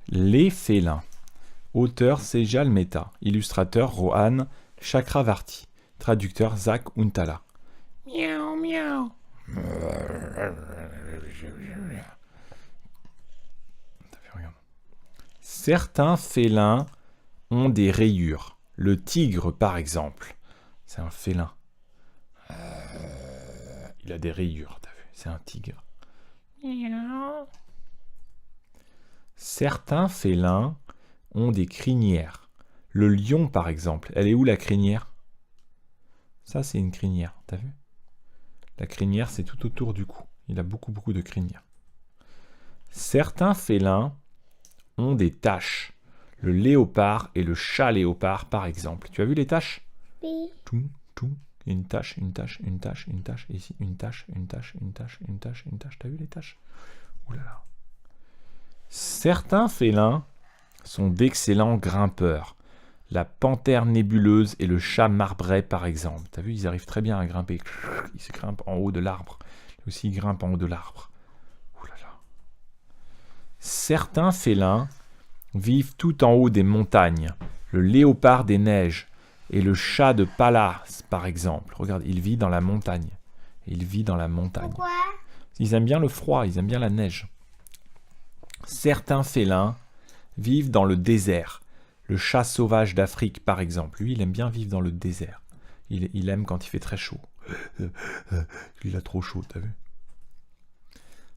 Les félins. Auteur Sejal Mehta. Illustrateur Rohan Chakravarti. Traducteur Zach Untala. Miaou, miaou. Certains félins ont des rayures. Le tigre, par exemple. C'est un félin. Il a des rayures, t'as vu? C'est un tigre. Certains félins ont des crinières. Le lion, par exemple. Elle est où la crinière? Ça, c'est une crinière, t'as vu? La crinière, c'est tout autour du cou. Il a beaucoup de crinières. Certains félins ont des taches. Le léopard et le chat léopard, par exemple. Tu as vu les taches? Oui. Tout. Une tache, une tache, une tache, une tache. Et ici, une tache, une tache, une tache, une tache, une tache. T'as vu les taches? Ouh là là. Certains félins sont d'excellents grimpeurs. La panthère nébuleuse et le chat marbré, par exemple. T'as vu, ils arrivent très bien à grimper. Ils se grimpent en haut de l'arbre. Lui aussi, il grimpe en haut de l'arbre. Ouh là là. Certains félins vivent tout en haut des montagnes. Le léopard des neiges et le chat de Pallas, par exemple. Regarde, il vit dans la montagne. Il vit dans la montagne. Pourquoi? Ils aiment bien le froid, ils aiment bien la neige. Certains félins vivent dans le désert. Le chat sauvage d'Afrique, par exemple. Lui, il aime bien vivre dans le désert. Il aime quand il fait très chaud. Il a trop chaud, t'as vu?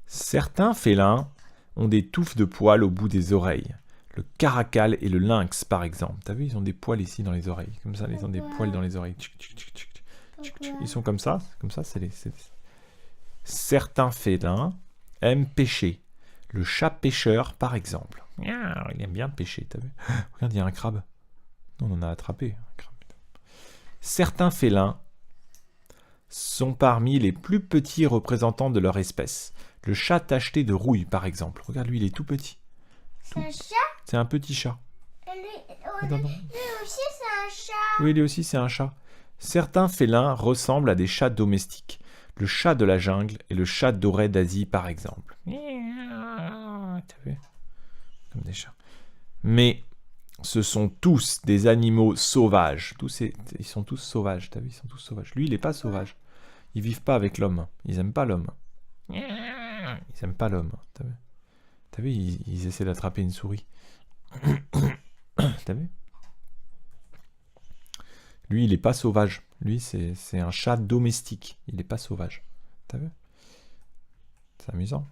Certains félins ont des touffes de poils au bout des oreilles. Le caracal et le lynx, par exemple. T'as vu, ils ont des poils ici dans les oreilles. Comme ça, ils ont des poils dans les oreilles. Ils sont comme ça. Certains félins aiment pêcher. Le chat pêcheur, par exemple. Il aime bien pêcher, t'as vu? Regarde, il y a un crabe. On en a attrapé. Un crabe. Certains félins sont parmi les plus petits représentants de leur espèce. Le chat tacheté de rouille, par exemple. Regarde, lui, il est tout petit. C'est un chat? C'est un petit chat. Lui aussi, c'est un chat. Oui, lui aussi, c'est un chat. Certains félins ressemblent à des chats domestiques. Le chat de la jungle et le chat doré d'Asie, par exemple. T'as vu? Comme des chats. Mais ce sont tous des animaux sauvages. Ils sont tous sauvages, t'as vu? Ils sont tous sauvages. Lui, il n'est pas sauvage. Ils vivent pas avec l'homme. Ils n'aiment pas l'homme. Ils n'aiment pas l'homme. T'as vu? Ils essaient d'attraper une souris. T'as vu? Lui, il n'est pas sauvage. Lui, c'est un chat domestique. Il n'est pas sauvage. T'as vu? C'est amusant.